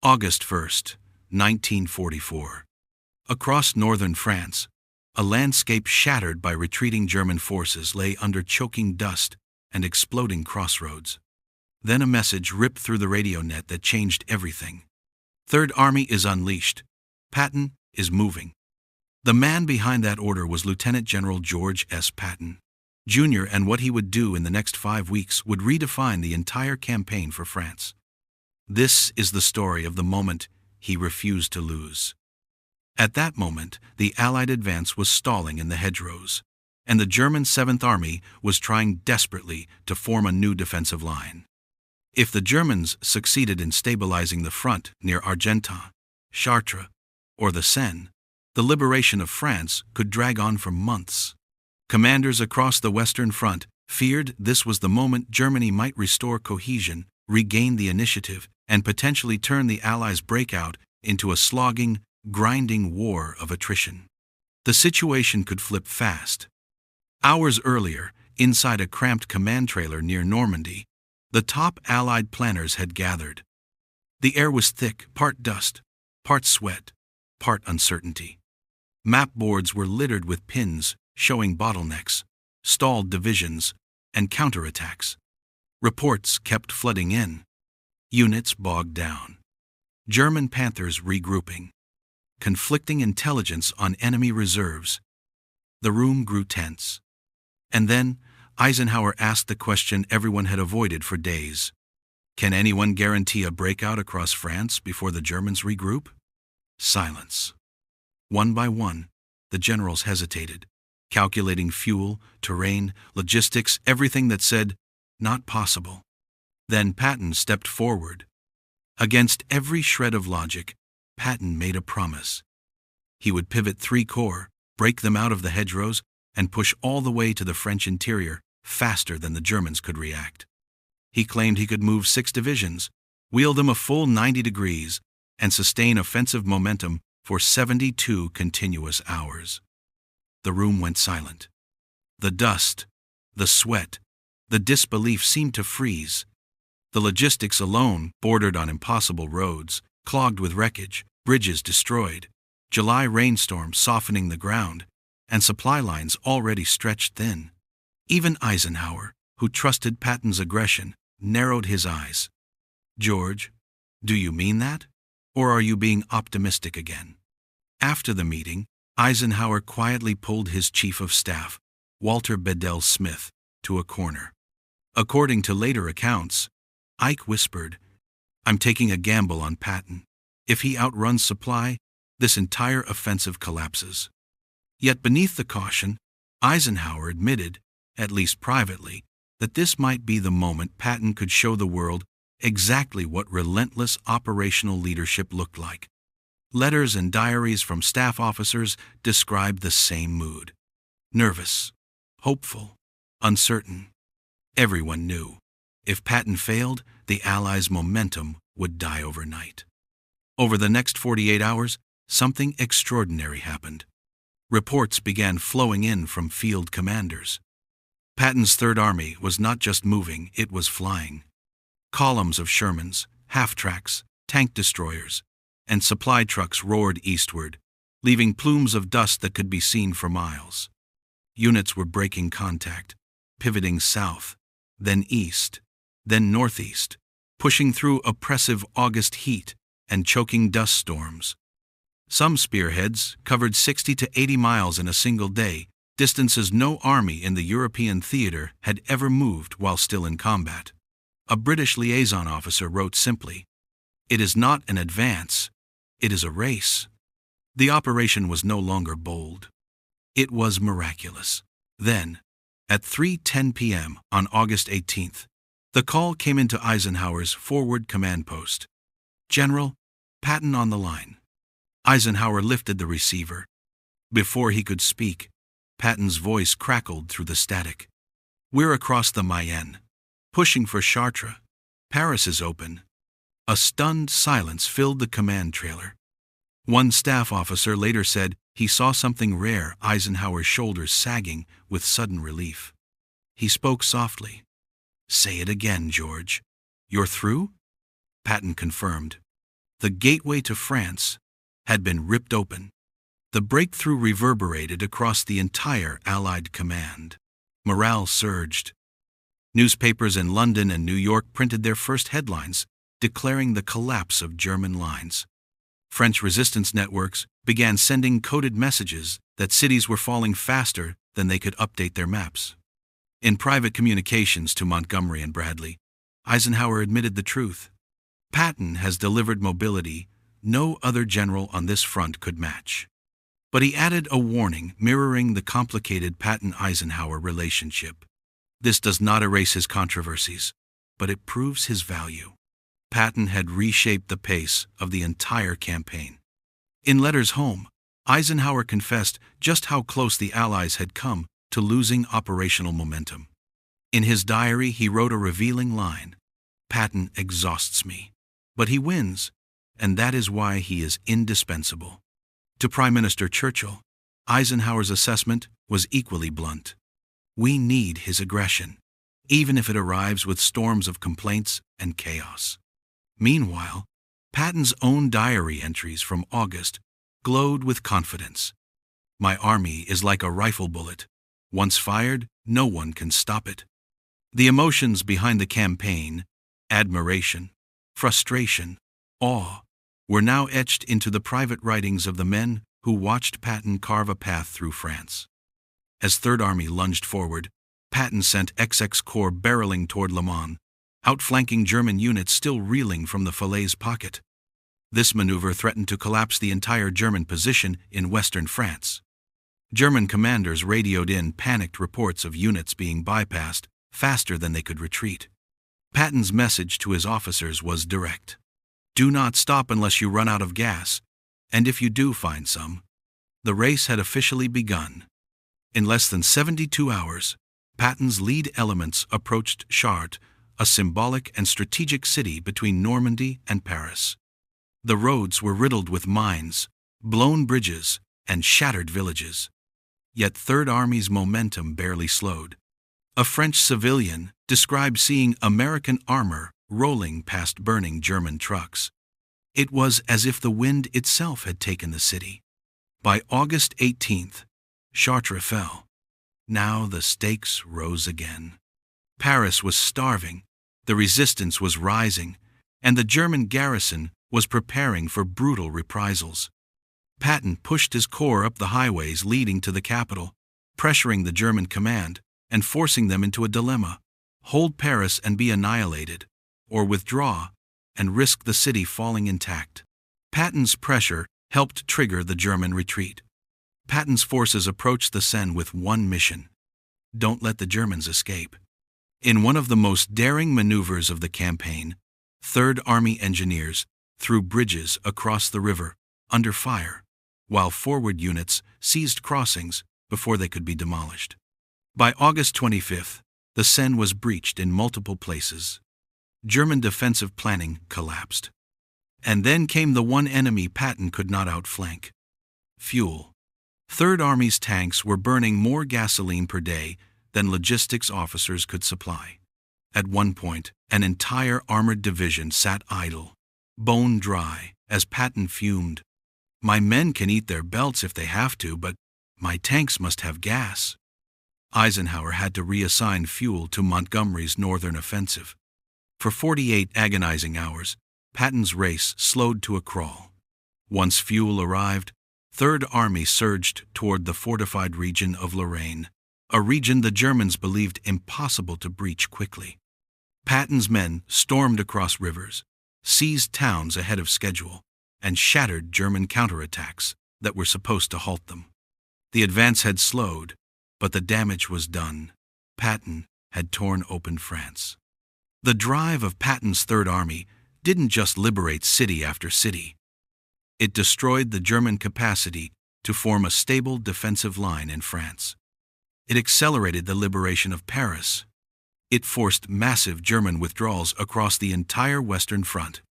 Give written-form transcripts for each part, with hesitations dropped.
August 1st, 1944. Across northern France, a landscape shattered by retreating German forces lay under choking dust and exploding crossroads. Then a message ripped through the radio net that changed everything. Third Army is unleashed. Patton is moving. The man behind that order was Lieutenant General George S. Patton, Jr., and what he would do in the next 5 weeks would redefine the entire campaign for France. This is the story of the moment he refused to lose. At that moment, the Allied advance was stalling in the hedgerows, and the German 7th Army was trying desperately to form a new defensive line. If the Germans succeeded in stabilizing the front near Argentan, Chartres, or the Seine, the liberation of France could drag on for months. Commanders across the Western Front feared this was the moment Germany might restore cohesion, regain the initiative, and potentially turn the Allies' breakout into a slogging, grinding war of attrition. The situation could flip fast. Hours earlier, inside a cramped command trailer near Normandy, the top Allied planners had gathered. The air was thick, part dust, part sweat, part uncertainty. Map boards were littered with pins showing bottlenecks, stalled divisions, and counterattacks. Reports kept flooding in. Units bogged down. German Panthers regrouping. Conflicting intelligence on enemy reserves. The room grew tense. And then Eisenhower asked the question everyone had avoided for days. Can anyone guarantee a breakout across France before the Germans regroup? Silence. One by one, the generals hesitated, calculating fuel, terrain, logistics, everything that said, not possible. Then Patton stepped forward. Against every shred of logic, Patton made a promise. He would pivot 3 corps, break them out of the hedgerows, and push all the way to the French interior faster than the Germans could react. He claimed he could move 6 divisions, wheel them a full 90 degrees, and sustain offensive momentum for 72 continuous hours. The room went silent. The dust, the sweat, the disbelief seemed to freeze. The logistics alone bordered on impossible roads, clogged with wreckage, bridges destroyed, July rainstorms softening the ground, and supply lines already stretched thin. Even Eisenhower, who trusted Patton's aggression, narrowed his eyes. George, do you mean that? Or are you being optimistic again? After the meeting, Eisenhower quietly pulled his chief of staff, Walter Bedell Smith, to a corner. According to later accounts, Ike whispered, I'm taking a gamble on Patton. If he outruns supply, this entire offensive collapses. Yet beneath the caution, Eisenhower admitted, at least privately, that this might be the moment Patton could show the world exactly what relentless operational leadership looked like. Letters and diaries from staff officers described the same mood. Nervous, hopeful, uncertain. Everyone knew, if Patton failed, the Allies' momentum would die overnight. Over the next 48 hours, something extraordinary happened. Reports began flowing in from field commanders. Patton's Third Army was not just moving, it was flying. Columns of Shermans, half-tracks, tank destroyers, and supply trucks roared eastward, leaving plumes of dust that could be seen for miles. Units were breaking contact, pivoting south, then east, then northeast, pushing through oppressive August heat and choking dust storms. Some spearheads covered 60 to 80 miles in a single day, distances no army in the European theater had ever moved while still in combat. A British liaison officer wrote simply, "It is not an advance, it is a race." The operation was no longer bold. It was miraculous. Then, at 3:10 p.m. on August 18th, the call came into Eisenhower's forward command post. "General, Patton on the line." Eisenhower lifted the receiver. Before he could speak, Patton's voice crackled through the static. "We're across the Mayenne, pushing for Chartres. Paris is open." A stunned silence filled the command trailer. One staff officer later said he saw something rare, Eisenhower's shoulders sagging with sudden relief. He spoke softly. "Say it again, George. You're through?" Patton confirmed. The gateway to France had been ripped open. The breakthrough reverberated across the entire Allied command. Morale surged. Newspapers in London and New York printed their first headlines, declaring the collapse of German lines. French resistance networks began sending coded messages that cities were falling faster than they could update their maps. In private communications to Montgomery and Bradley, Eisenhower admitted the truth. Patton has delivered mobility no other general on this front could match. But he added a warning mirroring the complicated Patton-Eisenhower relationship. This does not erase his controversies, but it proves his value. Patton had reshaped the pace of the entire campaign. In letters home, Eisenhower confessed just how close the Allies had come to losing operational momentum. In his diary, he wrote a revealing line: "Patton exhausts me, but he wins, and that is why he is indispensable." To Prime Minister Churchill, Eisenhower's assessment was equally blunt. We need his aggression, even if it arrives with storms of complaints and chaos. Meanwhile, Patton's own diary entries from August glowed with confidence. "My army is like a rifle bullet. Once fired, no one can stop it." The emotions behind the campaign, admiration, frustration, awe, were now etched into the private writings of the men who watched Patton carve a path through France. As Third Army lunged forward, Patton sent XX Corps barreling toward Le Mans, outflanking German units still reeling from the Falaise pocket. This maneuver threatened to collapse the entire German position in western France. German commanders radioed in panicked reports of units being bypassed faster than they could retreat. Patton's message to his officers was direct: "Do not stop unless you run out of gas, and if you do find some." The race had officially begun. In less than 72 hours, Patton's lead elements approached Chartres, a symbolic and strategic city between Normandy and Paris. The roads were riddled with mines, blown bridges, and shattered villages. Yet Third Army's momentum barely slowed. A French civilian described seeing American armor rolling past burning German trucks. It was as if the wind itself had taken the city. By August 18th, Chartres fell. Now the stakes rose again. Paris was starving, the resistance was rising, and the German garrison was preparing for brutal reprisals. Patton pushed his corps up the highways leading to the capital, pressuring the German command and forcing them into a dilemma: hold Paris and be annihilated, or withdraw and risk the city falling intact. Patton's pressure helped trigger the German retreat. Patton's forces approached the Seine with one mission: don't let the Germans escape. In one of the most daring maneuvers of the campaign, Third Army engineers threw bridges across the river under fire, while forward units seized crossings before they could be demolished. By August 25th, the Seine was breached in multiple places. German defensive planning collapsed. And then came the one enemy Patton could not outflank: fuel. Third Army's tanks were burning more gasoline per day than logistics officers could supply. At one point, an entire armored division sat idle, bone dry, as Patton fumed. "My men can eat their belts if they have to, but my tanks must have gas." Eisenhower had to reassign fuel to Montgomery's northern offensive. For 48 agonizing hours, Patton's race slowed to a crawl. Once fuel arrived, Third Army surged toward the fortified region of Lorraine, a region the Germans believed impossible to breach quickly. Patton's men stormed across rivers, seized towns ahead of schedule, and shattered German counterattacks that were supposed to halt them. The advance had slowed, but the damage was done. Patton had torn open France. The drive of Patton's Third Army didn't just liberate city after city. It destroyed the German capacity to form a stable defensive line in France. It accelerated the liberation of Paris. It forced massive German withdrawals across the entire Western Front.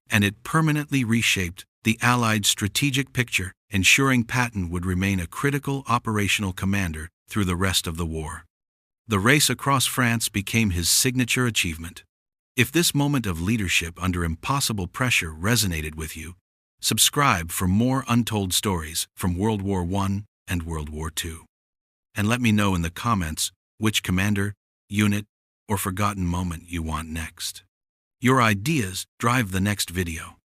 And it permanently reshaped the Allied strategic picture, ensuring Patton would remain a critical operational commander through the rest of the war. The race across France became his signature achievement. If this moment of leadership under impossible pressure resonated with you, subscribe for more untold stories from World War I and World War II. And let me know in the comments which commander, unit, or forgotten moment you want next. Your ideas drive the next video.